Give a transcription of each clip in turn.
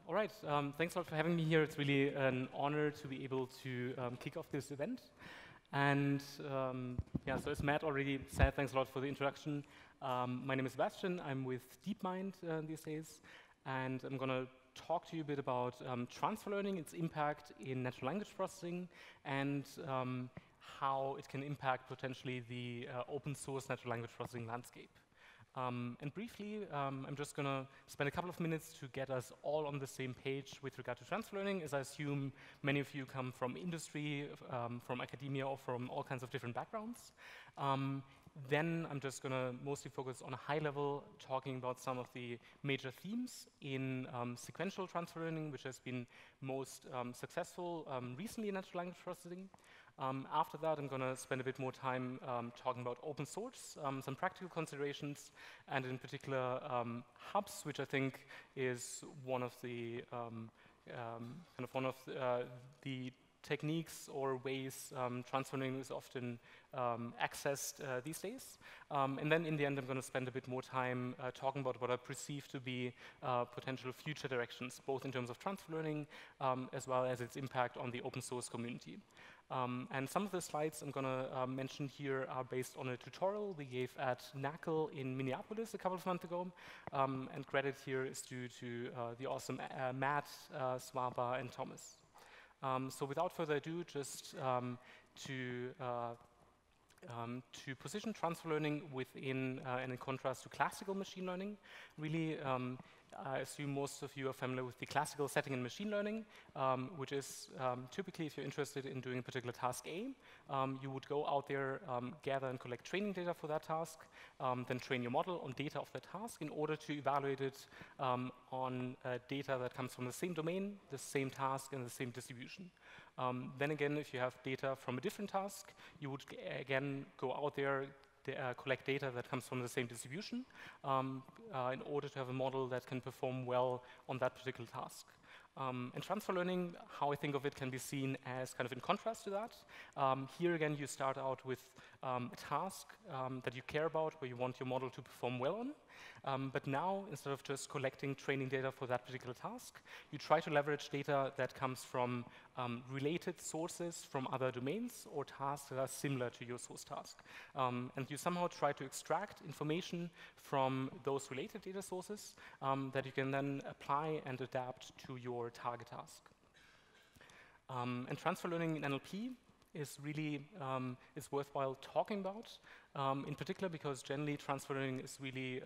All right, thanks a lot for having me here. It's really an honor to be able to kick off this event. And yeah, so as Matt already said, thanks a lot for the introduction. My name is Sebastian. I'm with DeepMind these days, and I'm going to talk to you a bit about transfer learning, its impact in natural language processing, and how it can impact potentially the open source natural language processing landscape. And briefly, I'm just going to spend a couple of minutes to get us all on the same page with regard to transfer learning, as I assume many of you come from industry, from academia, or from all kinds of different backgrounds. Then I'm just going to mostly focus on a high level, talking about some of the major themes in sequential transfer learning, which has been most successful recently in natural language processing. After that, I'm going to spend a bit more time talking about open source, some practical considerations, and in particular hubs, which I think is one of the the techniques or ways transfer learning is often accessed these days. And then in the end, I'm going to spend a bit more time talking about what I perceive to be potential future directions, both in terms of transfer learning as well as its impact on the open source community. And some of the slides I'm going to mention here are based on a tutorial we gave at NACL in Minneapolis a couple of months ago. And credit here is due to the awesome Matt, Swaba, and Thomas. So without further ado, just to position transfer learning within and in contrast to classical machine learning, really, I assume most of you are familiar with the classical setting in machine learning, which is typically, if you're interested in doing a particular task A, you would go out there, gather and collect training data for that task, then train your model on data of that task in order to evaluate it on data that comes from the same domain, the same task, and the same distribution. Then again, if you have data from a different task, you would again go out there, collect data that comes from the same distribution in order to have a model that can perform well on that particular task. And transfer learning, how I think of it, can be seen as kind of in contrast to that. Here again, you start out with a task that you care about, where you want your model to perform well on. But now, instead of just collecting training data for that particular task, you try to leverage data that comes from related sources from other domains or tasks that are similar to your source task. And you somehow try to extract information from those related data sources that you can then apply and adapt to your target task. And transfer learning in NLP is really is worthwhile talking about, in particular because generally transfer learning is really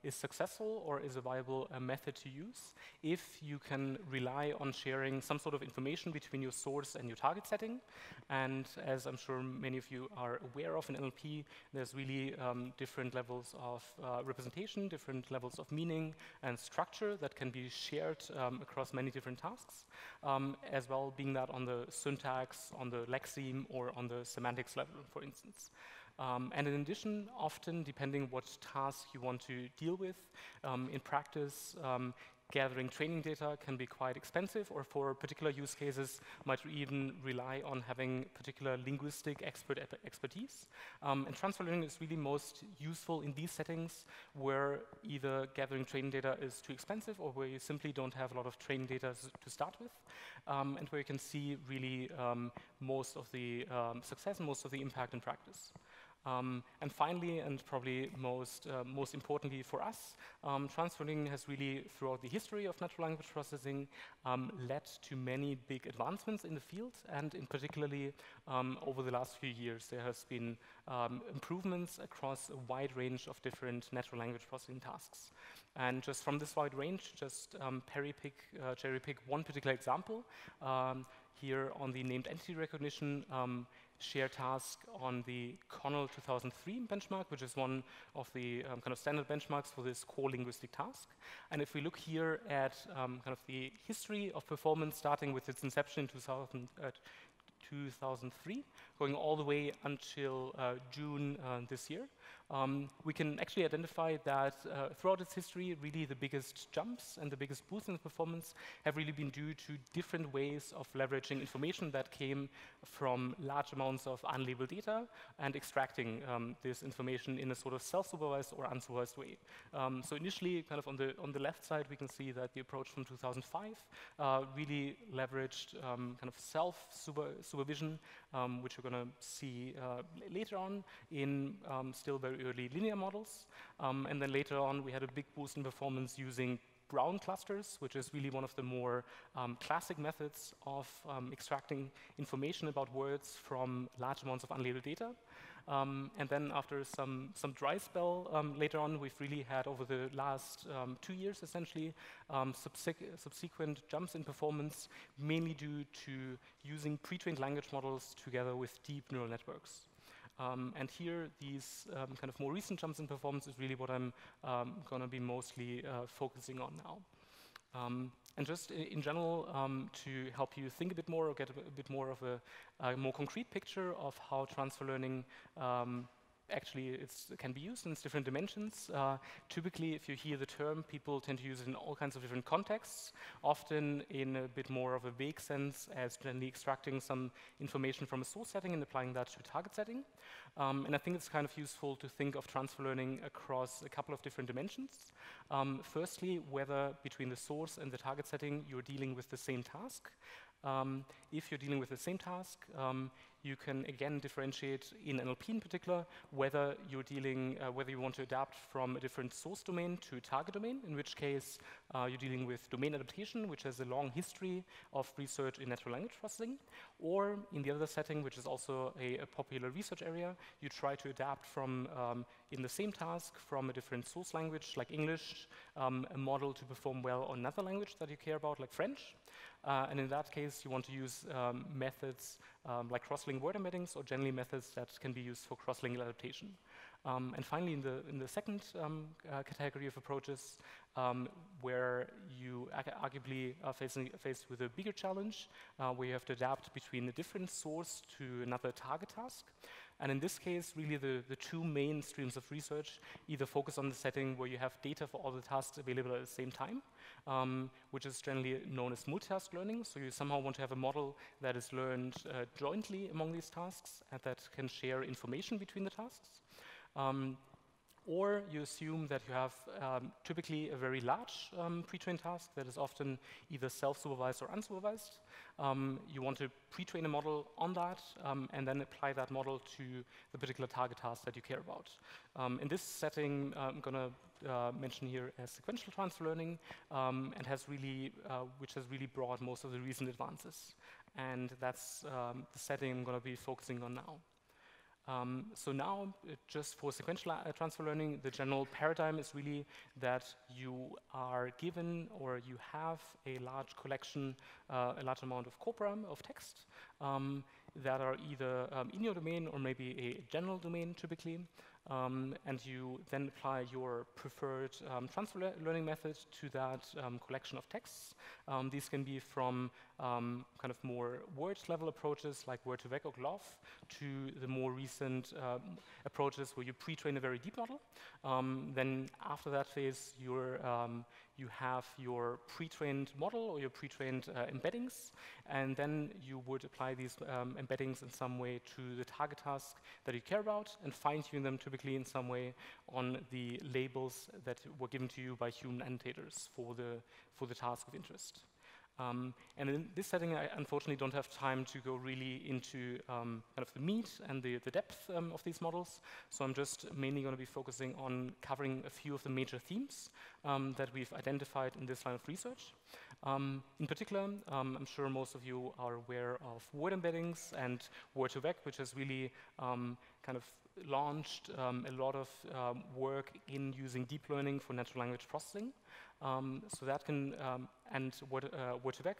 is successful or is a viable method to use if you can rely on sharing some sort of information between your source and your target setting. And as I'm sure many of you are aware of in NLP, there's really different levels of representation, different levels of meaning and structure that can be shared across many different tasks, as well being that on the syntax, on the lexeme, or on the semantics level, for instance. And in addition, often, depending what task you want to deal with, in practice, gathering training data can be quite expensive, or for particular use cases, might even rely on having particular linguistic expertise. And transfer learning is really most useful in these settings where either gathering training data is too expensive or where you simply don't have a lot of training data to start with, and where you can see really most of the success and most of the impact in practice. And finally, and probably most importantly for us, transfer learning has really, throughout the history of natural language processing, led to many big advancements in the field, and in particularly over the last few years, there has been improvements across a wide range of different natural language processing tasks. And just from this wide range, just cherry pick one particular example. Here on the named entity recognition, share task on the Connell 2003 benchmark, which is one of the kind of standard benchmarks for this core linguistic task. And if we look here at kind of the history of performance, starting with its inception in 2003, going all the way until June this year, We can actually identify that throughout its history, really the biggest jumps and the biggest boosts in performance have really been due to different ways of leveraging information that came from large amounts of unlabeled data and extracting this information in a sort of self-supervised or unsupervised way. So initially, kind of on the left side, we can see that the approach from 2005 really leveraged kind of self-supervision, which we're going to see later on in still very early linear models. And then later on, we had a big boost in performance using Brown clusters, which is really one of the more classic methods of extracting information about words from large amounts of unlabeled data. And then after some dry spell later on, we've really had over the last 2 years essentially subsequent jumps in performance, mainly due to using pre-trained language models together with deep neural networks. And here, these kind of more recent jumps in performance is really what I'm going to be mostly focusing on now. And just in general, to help you think a bit more or get a bit more of a more concrete picture of how transfer learning actually can be used in its different dimensions. Typically, if you hear the term, people tend to use it in all kinds of different contexts, often in a bit more of a vague sense as generally extracting some information from a source setting and applying that to a target setting. And I think it's kind of useful to think of transfer learning across a couple of different dimensions. Firstly, whether between the source and the target setting, you're dealing with the same task. If you're dealing with the same task, you can again differentiate in NLP in particular whether you're dealing, whether you want to adapt from a different source domain to target domain, in which case you're dealing with domain adaptation, which has a long history of research in natural language processing, or in the other setting, which is also a popular research area, you try to adapt from, in the same task, from a different source language like English, a model to perform well on another language that you care about, like French. And in that case, you want to use methods like cross-link word embeddings, or generally methods that can be used for cross-lingual adaptation. And finally, in the second category of approaches, where you arguably are faced with a bigger challenge, where you have to adapt between a different source to another target task. And in this case, really the two main streams of research either focus on the setting where you have data for all the tasks available at the same time, which is generally known as multitask learning. So you somehow want to have a model that is learned jointly among these tasks and that can share information between the tasks. Or you assume that you have typically a very large pre-trained task that is often either self-supervised or unsupervised. You want to pre-train a model on that and then apply that model to the particular target task that you care about. In this setting, I'm going to mention here as sequential transfer learning, and which has really brought most of the recent advances. And that's the setting I'm going to be focusing on now. So now, just for sequential transfer learning, the general paradigm is really that you are given or you have a large collection, a large amount of corpora of text that are either in your domain or maybe a general domain typically. And you then apply your preferred transfer learning method to that collection of texts. These can be from kind of more word-level approaches like word-to-vec or GLOF to the more recent approaches where you pre-train a very deep model. Then after that phase, you have your pre-trained model or your pre-trained embeddings, and then you would apply these embeddings in some way to the target task that you care about and fine-tune them typically in some way on the labels that were given to you by human annotators for the task of interest. And in this setting, I unfortunately don't have time to go really into kind of the meat and the depth of these models. So I'm just mainly going to be focusing on covering a few of the major themes that we've identified in this line of research. In particular, I'm sure most of you are aware of word embeddings and word-to-vec, which has really kind of launched a lot of work in using deep learning for natural language processing. So that can, and word-to-vec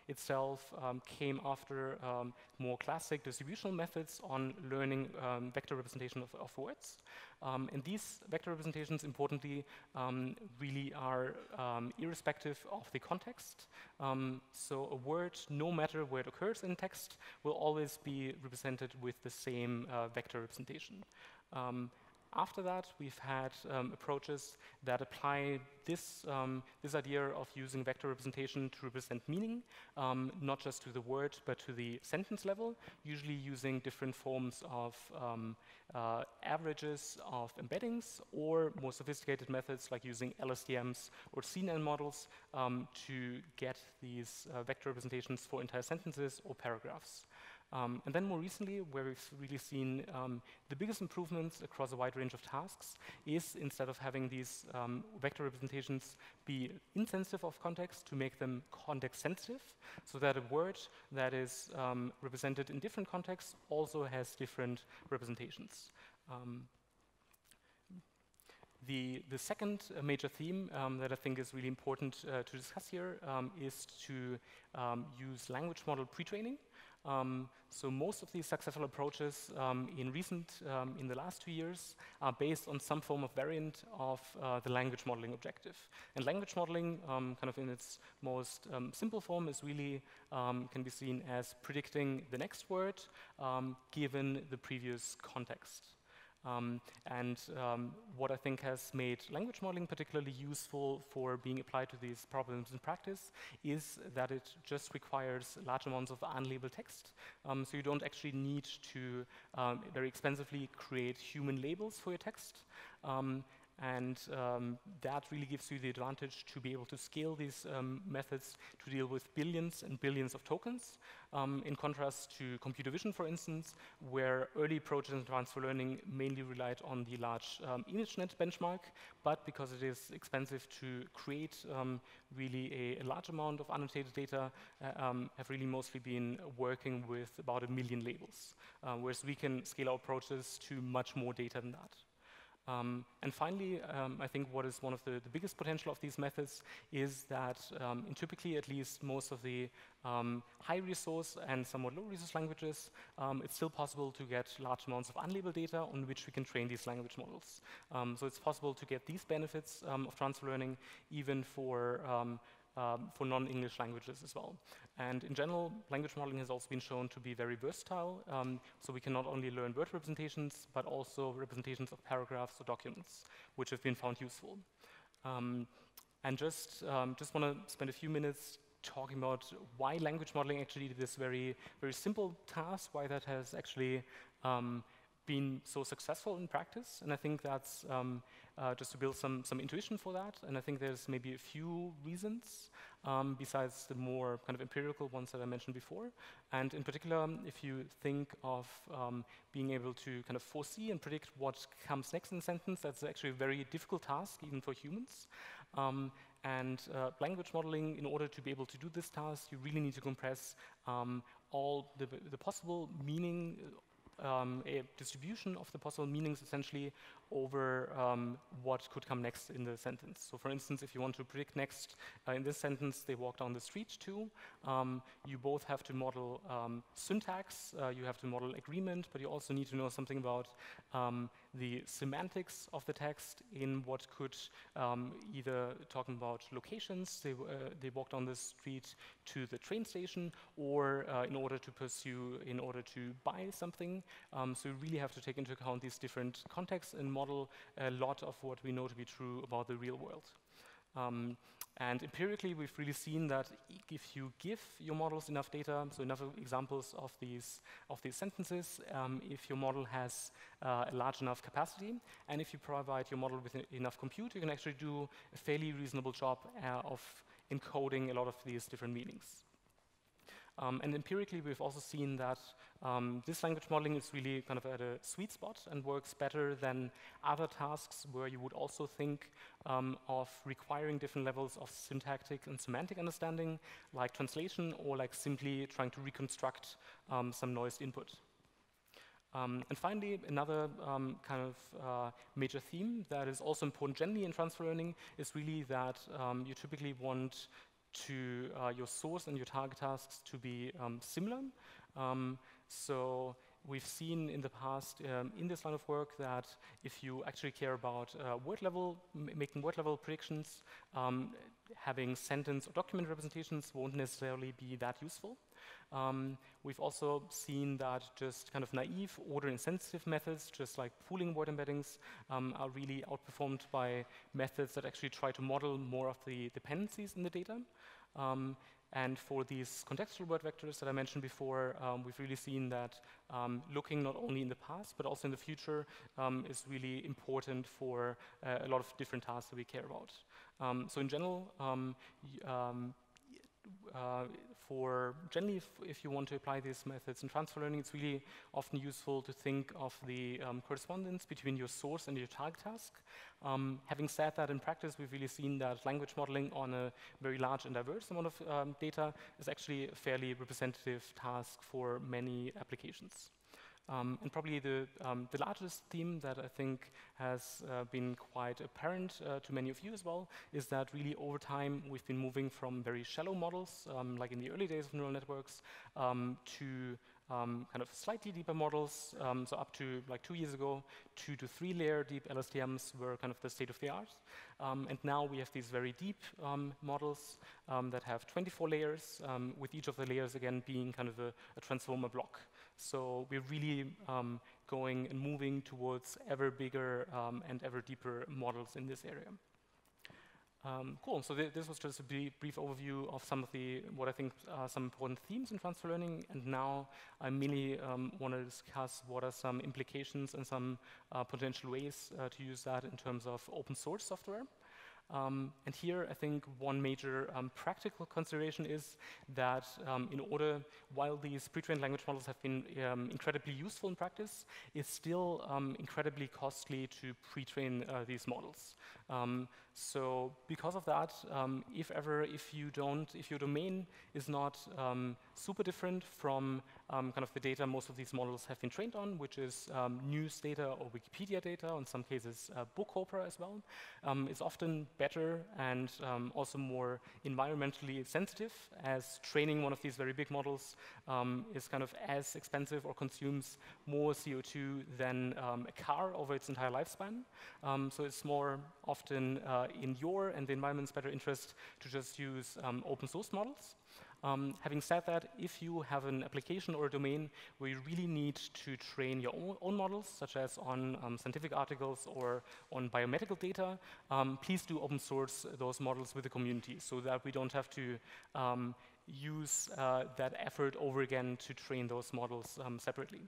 itself came after more classic distributional methods on learning vector representation of words. And these vector representations, importantly, really are irrespective of the context. So a word, no matter where it occurs in text, will always be represented with the same vector representation. After that, we've had approaches that apply this idea of using vector representation to represent meaning, not just to the word, but to the sentence level, usually using different forms of averages of embeddings, or more sophisticated methods like using LSTMs or CNN models to get these vector representations for entire sentences or paragraphs. And then more recently, where we've really seen the biggest improvements across a wide range of tasks is, instead of having these vector representations be insensitive of context, to make them context sensitive, so that a word that is represented in different contexts also has different representations. The second major theme that I think is really important to discuss here is to use language model pre-training. So most of these successful approaches in the last 2 years are based on some form of variant of the language modeling objective. And language modeling, kind of in its most simple form, is really can be seen as predicting the next word given the previous context. What I think has made language modeling particularly useful for being applied to these problems in practice is that it just requires large amounts of unlabeled text. So you don't actually need to very expensively create human labels for your text. That really gives you the advantage to be able to scale these methods to deal with billions and billions of tokens, in contrast to computer vision, for instance, where early approaches in transfer learning mainly relied on the large ImageNet benchmark, but because it is expensive to create really a large amount of annotated data, have really mostly been working with about 1 million labels, whereas we can scale our approaches to much more data than that. And finally, I think what is one of the biggest potential of these methods is that in typically at least most of the high resource and somewhat low resource languages, it's still possible to get large amounts of unlabeled data on which we can train these language models. So it's possible to get these benefits of transfer learning even for non-English languages as well. And in general, language modeling has also been shown to be very versatile. So we can not only learn word representations, but also representations of paragraphs or documents, which have been found useful. And just want to spend a few minutes talking about why language modeling actually did this very, very simple task, why that has actually been so successful in practice. And I think that's just to build some intuition for that. And I think there's maybe a few reasons besides the more kind of empirical ones that I mentioned before. And in particular, if you think of being able to kind of foresee and predict what comes next in a sentence, that's actually a very difficult task, even for humans. Language modeling, in order to be able to do this task, you really need to compress all the possible meaning, a distribution of the possible meanings essentially over what could come next in the sentence. So for instance, if you want to predict next in this sentence, they walk down the street too, you both have to model syntax, you have to model agreement, but you also need to know something about the semantics of the text in what could either talking about locations, they walk down the street to the train station, or in order to buy something. So you really have to take into account these different contexts and model a lot of what we know to be true about the real world. And empirically, we've really seen that if you give your models enough data, so enough examples of these sentences, if your model has a large enough capacity, and if you provide your model with enough compute, you can actually do a fairly reasonable job of encoding a lot of these different meanings. And empirically, we've also seen that this language modeling is really kind of at a sweet spot and works better than other tasks where you would also think of requiring different levels of syntactic and semantic understanding, like translation, or like simply trying to reconstruct some noised input. And finally, another kind of major theme that is also important generally in transfer learning is really that you typically want to your source and your target tasks to be similar. So we've seen in the past in this line of work that if you actually care about word level, making word level predictions, having sentence or document representations won't necessarily be that useful. We've also seen that just kind of naive order-insensitive methods, just like pooling word embeddings, are really outperformed by methods that actually try to model more of the dependencies in the data. And for these contextual word vectors that I mentioned before, we've really seen that looking not only in the past, but also in the future is really important for a lot of different tasks that we care about. So in general, if you want to apply these methods in transfer learning, it's really often useful to think of the correspondence between your source and your target task. Having said that, in practice, we've really seen that language modeling on a very large and diverse amount of data is actually a fairly representative task for many applications. And probably the largest theme that I think has been quite apparent to many of you as well is that really over time we've been moving from very shallow models, like in the early days of neural networks, to kind of slightly deeper models. So up to like 2 years ago, 2 to 3 layer deep LSTMs were kind of the state of the art. And now we have these very deep models that have 24 layers, with each of the layers again being kind of a transformer block. So we're really going and moving towards ever bigger and ever deeper models in this area. Cool. So this was just a brief overview of some of what I think are some important themes in transfer learning. And now I mainly want to discuss what are some implications and some potential ways to use that in terms of open source software. And here, I think one major practical consideration is that while these pre-trained language models have been incredibly useful in practice, it's still incredibly costly to pre-train these models. So because of that, if your domain is not super different from kind of the data most of these models have been trained on, which is news data or Wikipedia data, in some cases book corpora as well, it's often better and also more environmentally sensitive, as training one of these very big models is kind of as expensive or consumes more CO2 than a car over its entire lifespan. So it's more often in your and the environment's better interest to just use open source models. Having said that, if you have an application or a domain where you really need to train your own models, such as on scientific articles or on biomedical data, please do open source those models with the community so that we don't have to use that effort over again to train those models separately.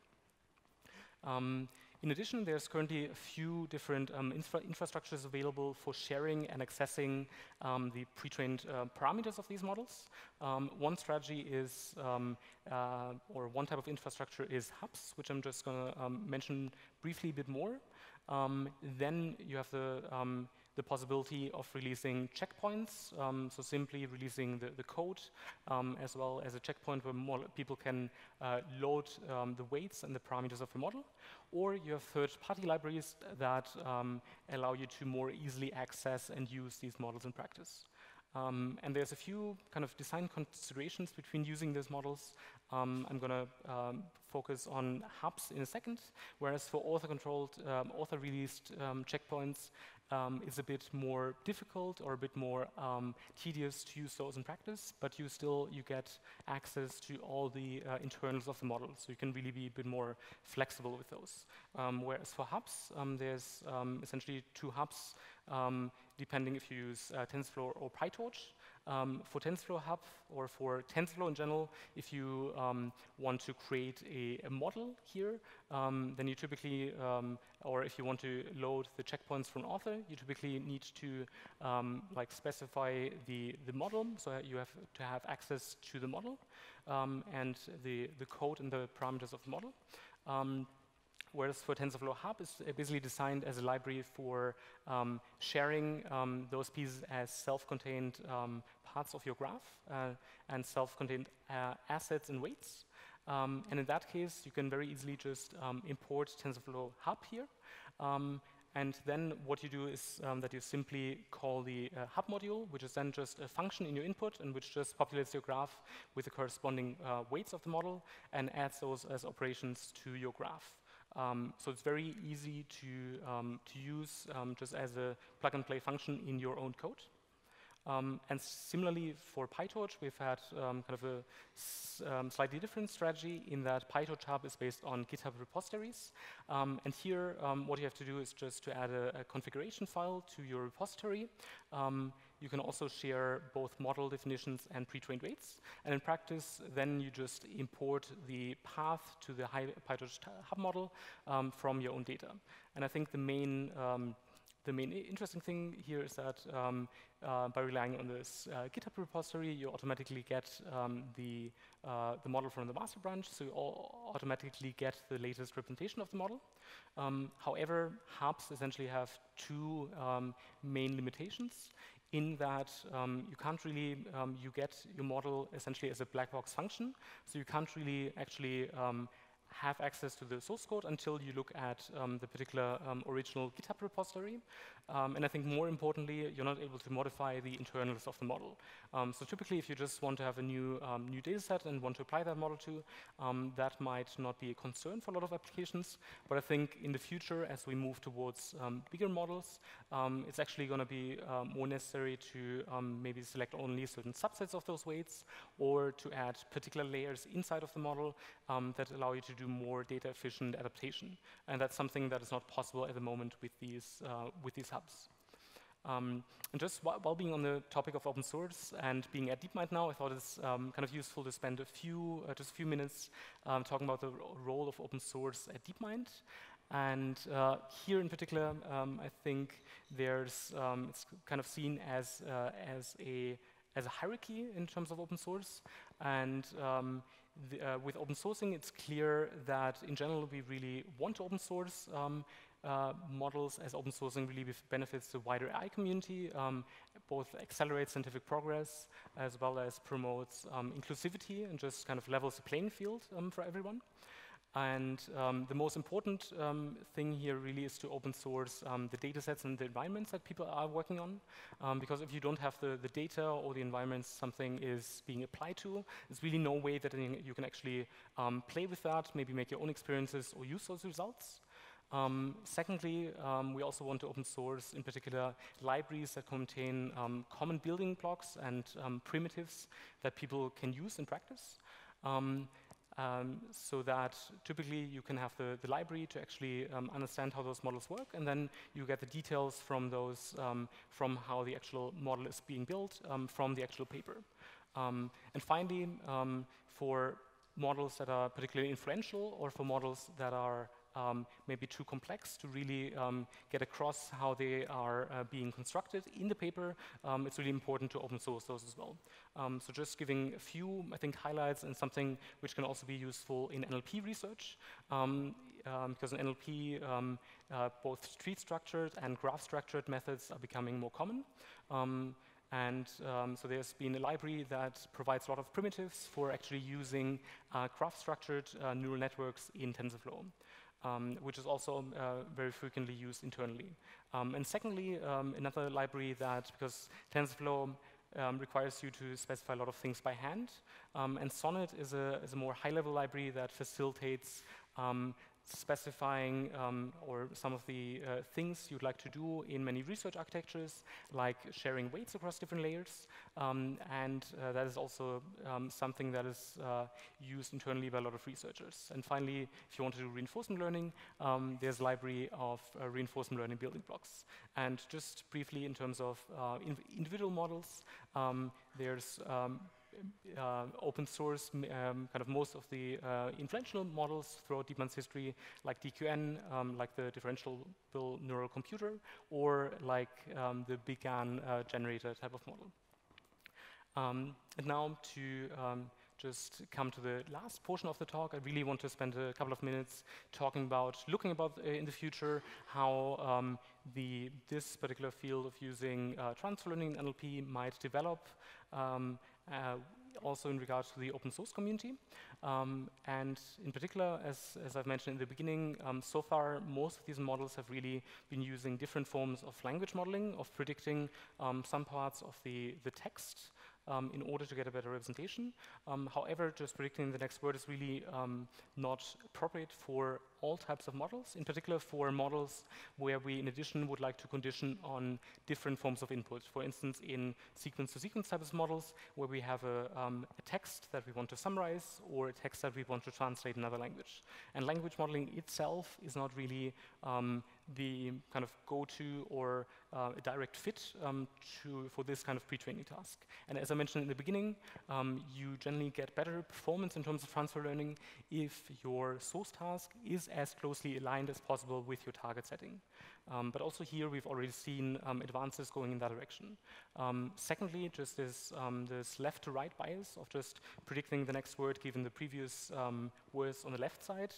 In addition, there's currently a few different infrastructures available for sharing and accessing the pre-trained parameters of these models. One strategy is, or one type of infrastructure is hubs, which I'm just going to mention briefly a bit more. Then you have the possibility of releasing checkpoints, so simply releasing the code, as well as a checkpoint where people can load the weights and the parameters of the model. Or you have third-party libraries that allow you to more easily access and use these models in practice. And there's a few kind of design considerations between using these models. I'm going to focus on hubs in a second, whereas for author-controlled, author-released checkpoints, it's a bit more difficult or a bit more tedious to use those in practice, but you get access to all the internals of the model, so you can really be a bit more flexible with those. Whereas for hubs, there's essentially 2 hubs, depending if you use TensorFlow or PyTorch. For TensorFlow Hub, or for TensorFlow in general, if you want to create a model here, then you typically, or if you want to load the checkpoints from author, you typically need to specify the model, so you have to have access to the model and the code and the parameters of the model. Whereas for TensorFlow Hub, it's basically designed as a library for sharing those pieces as self-contained parts of your graph and self-contained assets and weights. And in that case, you can very easily just import TensorFlow Hub here. And then what you do is that you simply call the hub module, which is then just a function in your input and which just populates your graph with the corresponding weights of the model and adds those as operations to your graph. So it's very easy to use just as a plug-and-play function in your own code. And similarly for PyTorch, we've had kind of a slightly different strategy in that PyTorch Hub is based on GitHub repositories. And here, what you have to do is just to add a configuration file to your repository. You can also share both model definitions and pre-trained weights. And in practice, then you just import the path to the PyTorch Hub model from your own data. And I think the main interesting thing here is that by relying on this GitHub repository, you automatically get the model from the master branch, so you automatically get the latest representation of the model. However, hubs essentially have two main limitations in that you can't really, you get your model essentially as a black box function, so you can't really actually have access to the source code until you look at the particular original GitHub repository. And I think more importantly, you're not able to modify the internals of the model. So typically, if you just want to have a new data set and want to apply that model to, that might not be a concern for a lot of applications. But I think in the future, as we move towards bigger models, it's actually going to be more necessary to maybe select only certain subsets of those weights, or to add particular layers inside of the model that allow you to do more data efficient adaptation. And that's something that is not possible at the moment with these hubs. And just while being on the topic of open source and being at DeepMind now, I thought it's kind of useful to spend just a few minutes talking about the role of open source at DeepMind. And here in particular, I think there's it's kind of seen as a hierarchy in terms of open source. And with open sourcing, it's clear that in general we really want to open source models, as open sourcing really benefits the wider AI community, both accelerates scientific progress as well as promotes inclusivity and just kind of levels the playing field for everyone. And the most important thing here really is to open source the data sets and the environments that people are working on. Because if you don't have the data or the environments something is being applied to, there's really no way that you can actually play with that, maybe make your own experiences or use those results. Secondly, we also want to open source, in particular, libraries that contain common building blocks and primitives that people can use in practice. So that typically you can have the library to actually understand how those models work, and then you get the details from those, from how the actual model is being built, from the actual paper. And finally, for models that are particularly influential, or for models that are maybe too complex to really get across how they are being constructed in the paper, it's really important to open source those as well. So just giving a few, I think, highlights and something which can also be useful in NLP research, because in NLP, both tree-structured and graph-structured methods are becoming more common. So there's been a library that provides a lot of primitives for actually using graph-structured neural networks in TensorFlow. Which is also very frequently used internally. And secondly, another library that, because TensorFlow requires you to specify a lot of things by hand, and Sonnet is a more high-level library that facilitates specifying or some of the things you'd like to do in many research architectures, like sharing weights across different layers. And that is also something that is used internally by a lot of researchers. And finally, if you want to do reinforcement learning, there's a library of reinforcement learning building blocks. And just briefly, in terms of individual models, there's open source, kind of most of the influential models throughout DeepMind's history, like DQN, like the differential neural computer, or like the big GAN generator type of model. And now to just come to the last portion of the talk, I really want to spend a couple of minutes talking about, looking about in the future, how this particular field of using transfer learning in NLP might develop, also in regards to the open source community. And in particular, as I've mentioned in the beginning, so far most of these models have really been using different forms of language modeling, of predicting some parts of the text in order to get a better representation. However, just predicting the next word is really not appropriate for all types of models, in particular for models where we, in addition, would like to condition on different forms of input. For instance, in sequence-to-sequence type of models, where we have a text that we want to summarize or a text that we want to translate in another language. And language modeling itself is not really the kind of go-to or a direct fit for this kind of pre-training task. And as I mentioned in the beginning, you generally get better performance in terms of transfer learning if your source task is as closely aligned as possible with your target setting. But also here, we've already seen advances going in that direction. Secondly, just this left to right bias of just predicting the next word given the previous words on the left side,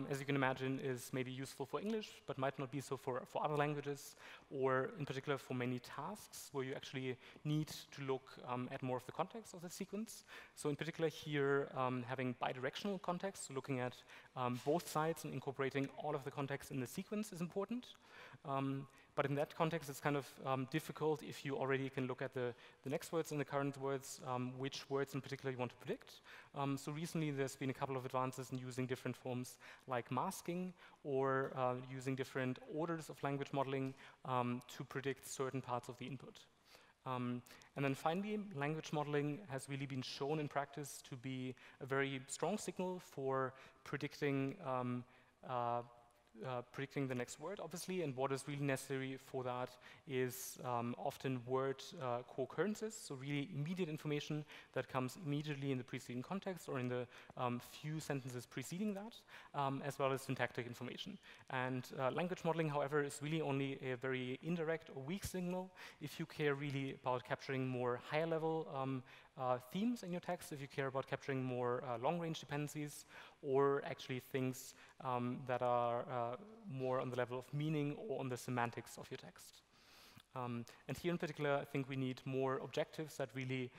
as you can imagine, is maybe useful for English, but might not be so for other languages, or in particular for many tasks where you actually need to look at more of the context of the sequence. So in particular here, having bidirectional context, so looking at both sides and incorporating all of the context in the sequence is important. But in that context, it's kind of difficult if you already can look at the next words and the current words, which words in particular you want to predict. So recently, there's been a couple of advances in using different forms like masking or using different orders of language modeling to predict certain parts of the input. And then finally, language modeling has really been shown in practice to be a very strong signal for predicting predicting the next word, obviously, and what is really necessary for that is often word co-occurrences, so really immediate information that comes immediately in the preceding context or in the few sentences preceding that, as well as syntactic information. And language modeling, however, is really only a very indirect or weak signal if you care really about capturing more higher level themes in your text, if you care about capturing more long-range dependencies, or actually things that are more on the level of meaning or on the semantics of your text. And here in particular, I think we need more objectives that really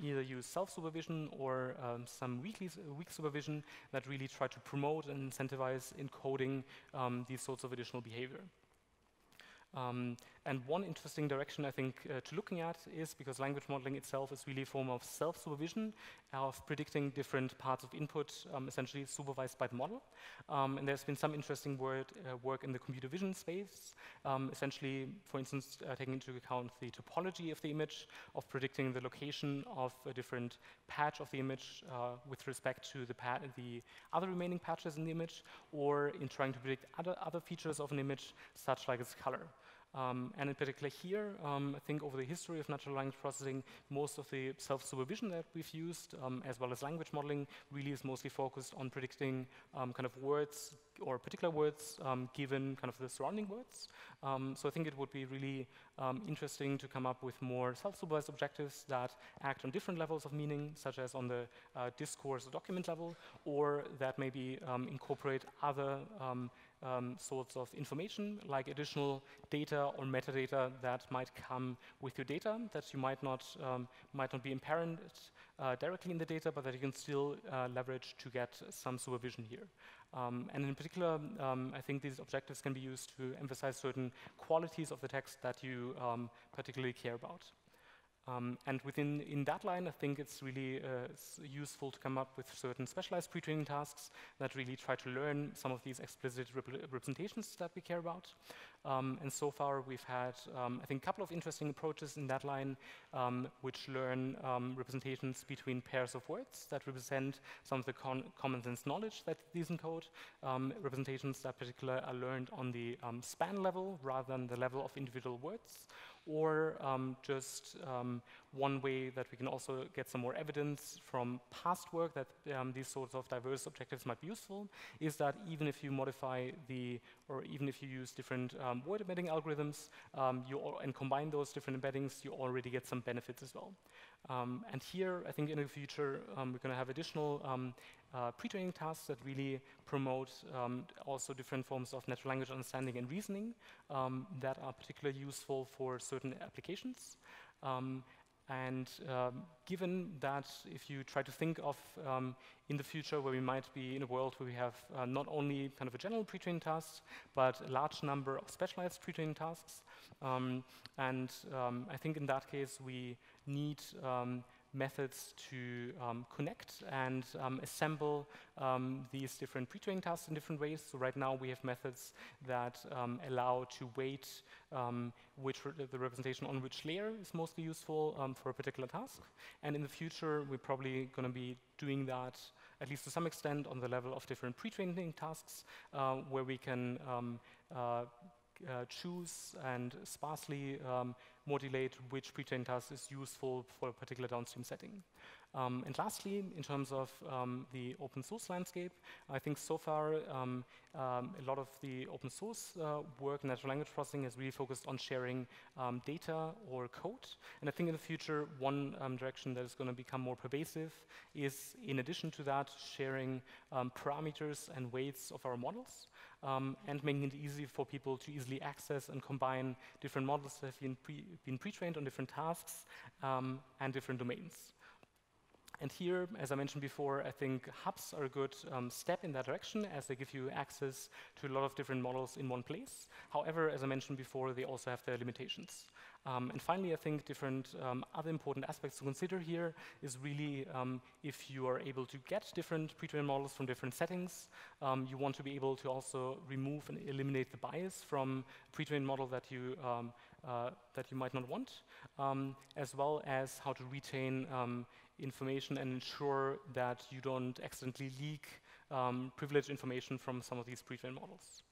either use self-supervision or some weak supervision that really try to promote and incentivize encoding these sorts of additional behavior. And one interesting direction, I think, to looking at is because language modeling itself is really a form of self-supervision of predicting different parts of input, essentially supervised by the model. And there's been some interesting work in the computer vision space, essentially, for instance, taking into account the topology of the image, of predicting the location of a different patch of the image with respect to the other remaining patches in the image, or in trying to predict other features of an image, such like its color. And in particular here, I think over the history of natural language processing, most of the self-supervision that we've used, as well as language modeling, really is mostly focused on predicting kind of words or particular words given kind of the surrounding words. So I think it would be really interesting to come up with more self-supervised objectives that act on different levels of meaning, such as on the discourse or document level, or that maybe incorporate other sorts of information, like additional data or metadata that might come with your data that you might not be apparent directly in the data, but that you can still leverage to get some supervision here. And in particular, I think these objectives can be used to emphasize certain qualities of the text that you particularly care about. And in that line, I think it's really useful to come up with certain specialized pre-training tasks that really try to learn some of these explicit representations that we care about. And so far, we've had, I think, a couple of interesting approaches in that line, which learn representations between pairs of words that represent some of the common sense knowledge that these encode, representations that particularly are learned on the span level rather than the level of individual words, or just one way that we can also get some more evidence from past work that these sorts of diverse objectives might be useful is that even if you modify or even if you use different word embedding algorithms and combine those different embeddings, you already get some benefits as well. And here, I think in the future, we're going to have additional pre-training tasks that really promote also different forms of natural language understanding and reasoning that are particularly useful for certain applications. And given that if you try to think of in the future where we might be in a world where we have not only kind of a general pre-training tasks, but a large number of specialized pre-training tasks, and I think in that case we need methods to connect and assemble these different pre-training tasks in different ways. So right now we have methods that allow to weight the representation on which layer is mostly useful for a particular task. And in the future, we're probably going to be doing that, at least to some extent, on the level of different pre-training tasks, where we can choose and sparsely modulate which pre-trained task is useful for a particular downstream setting. And lastly, in terms of the open source landscape, I think so far a lot of the open source work in natural language processing has really focused on sharing data or code. And I think in the future, one direction that is going to become more pervasive is, in addition to that, sharing parameters and weights of our models. And making it easy for people to easily access and combine different models that have been pre-trained on different tasks and different domains. And here, as I mentioned before, I think hubs are a good step in that direction, as they give you access to a lot of different models in one place. However, as I mentioned before, they also have their limitations. And finally, I think different other important aspects to consider here is really if you are able to get different pre-trained models from different settings, you want to be able to also remove and eliminate the bias from a pre-trained model that you might not want, as well as how to retain information and ensure that you don't accidentally leak privileged information from some of these pre-trained models.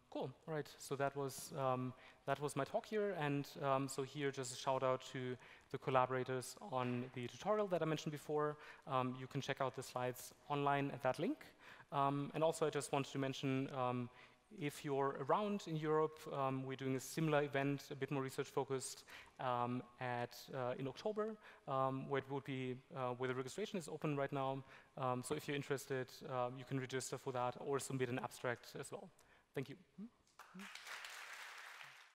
Cool. All right. So that was my talk here, and so here just a shout out to the collaborators on the tutorial that I mentioned before. You can check out the slides online at that link. And also, I just wanted to mention, if you're around in Europe, we're doing a similar event, a bit more research focused, in October, where it would be where the registration is open right now. So if you're interested, you can register for that or submit an abstract as well. Thank you.